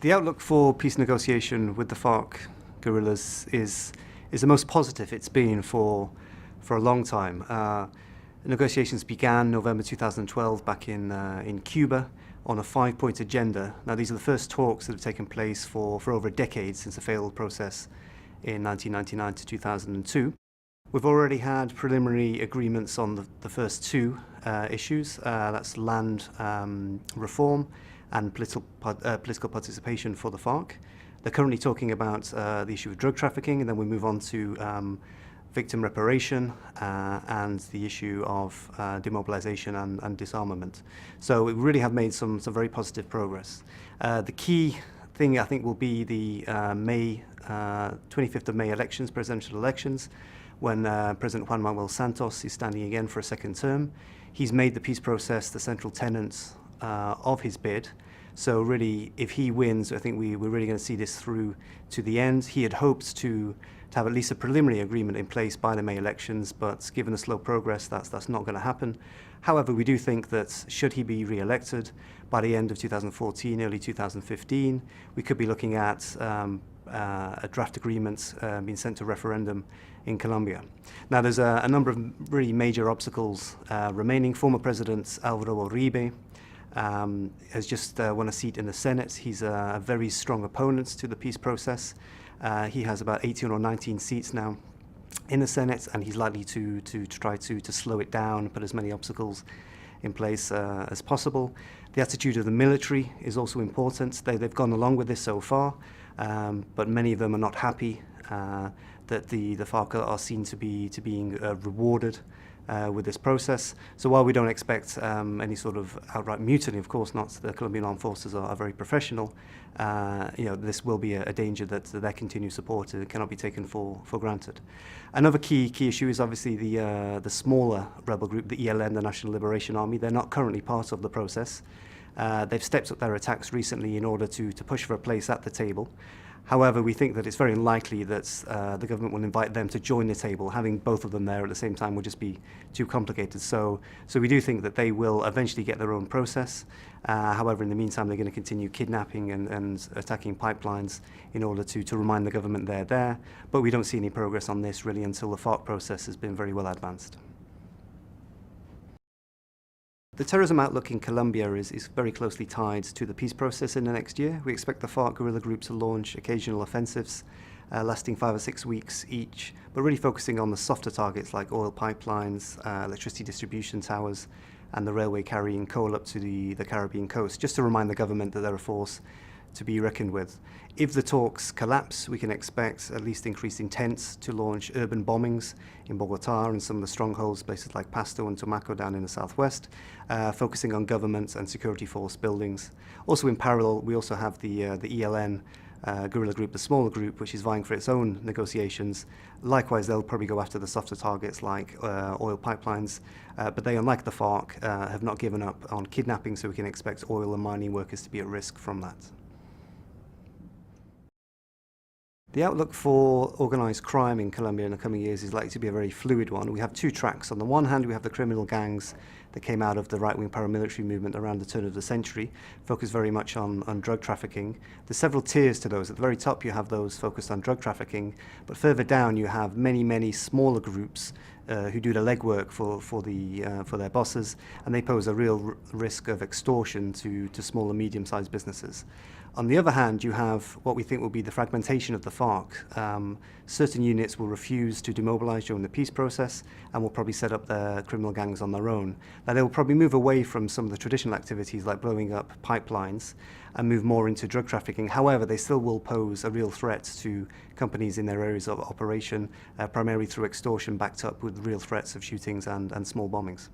The outlook for peace negotiation with the FARC guerrillas is the most positive it's been for a long time. Negotiations began November 2012 back in Cuba on a 5-point agenda. Now these are the first talks that have taken place for over a decade since the failed process in 1999 to 2002. We've already had preliminary agreements on the first two issues. That's land reform and political participation for the FARC. They're currently talking about the issue of drug trafficking, and then we move on to victim reparation and the issue of demobilization and disarmament. So we really have made some very positive progress. The key thing, I think, will be the 25th of May elections, presidential elections, when President Juan Manuel Santos is standing again for a second term. He's made the peace process the central tenet of his bid. So really, if he wins, I think we're really going to see this through to the end. He had hoped to have at least a preliminary agreement in place by the May elections, but given the slow progress, that's not going to happen. However, we do think that should he be re-elected by the end of 2014, early 2015, we could be looking at a draft agreement being sent to referendum in Colombia. Now, there's a number of really major obstacles remaining. Former President Alvaro Uribe has just won a seat in the Senate. He's a very strong opponent to the peace process. He has about 18 or 19 seats now in the Senate, and he's likely to try to slow it down, put as many obstacles in place as possible. The attitude of the military is also important. They've gone along with this so far, but many of them are not happy that the FARC are seen to being rewarded with this process. So while we don't expect any sort of outright mutiny, of course not, the Colombian armed forces are very professional, this will be a danger that their continued support cannot be taken for granted. Another key issue is obviously the smaller rebel group, the ELN, the National Liberation Army. They're not currently part of the process. They've stepped up their attacks recently in order to push for a place at the table. However, we think that it's very unlikely that the government will invite them to join the table. Having both of them there at the same time would just be too complicated. So we do think that they will eventually get their own process. However, in the meantime, they're going to continue kidnapping and attacking pipelines in order to remind the government they're there. But we don't see any progress on this really until the FARC process has been very well advanced. The terrorism outlook in Colombia is very closely tied to the peace process in the next year. We expect the FARC guerrilla group to launch occasional offensives lasting 5 or 6 weeks each, but really focusing on the softer targets like oil pipelines, electricity distribution towers, and the railway carrying coal up to the Caribbean coast, just to remind the government that they're a force to be reckoned with. If the talks collapse, we can expect at least increased intent to launch urban bombings in Bogotá and some of the strongholds, places like Pasto and Tumaco down in the southwest, focusing on government and security force buildings. Also in parallel, we also have the ELN guerrilla group, the smaller group, which is vying for its own negotiations. Likewise, they'll probably go after the softer targets like oil pipelines, but they, unlike the FARC, have not given up on kidnapping, so we can expect oil and mining workers to be at risk from that. The outlook for organised crime in Colombia in the coming years is likely to be a very fluid one. We have two tracks. On the one hand, we have the criminal gangs that came out of the right-wing paramilitary movement around the turn of the century, focused very much on drug trafficking. There's several tiers to those. At the very top, you have those focused on drug trafficking, but further down, you have many smaller groups who do the legwork for their bosses, and they pose a real risk of extortion to small and medium-sized businesses. On the other hand, you have what we think will be the fragmentation of the FARC. Certain units will refuse to demobilize during the peace process and will probably set up their criminal gangs on their own. Now, they will probably move away from some of the traditional activities like blowing up pipelines and move more into drug trafficking. However, they still will pose a real threat to companies in their areas of operation, primarily through extortion backed up with real threats of shootings and small bombings.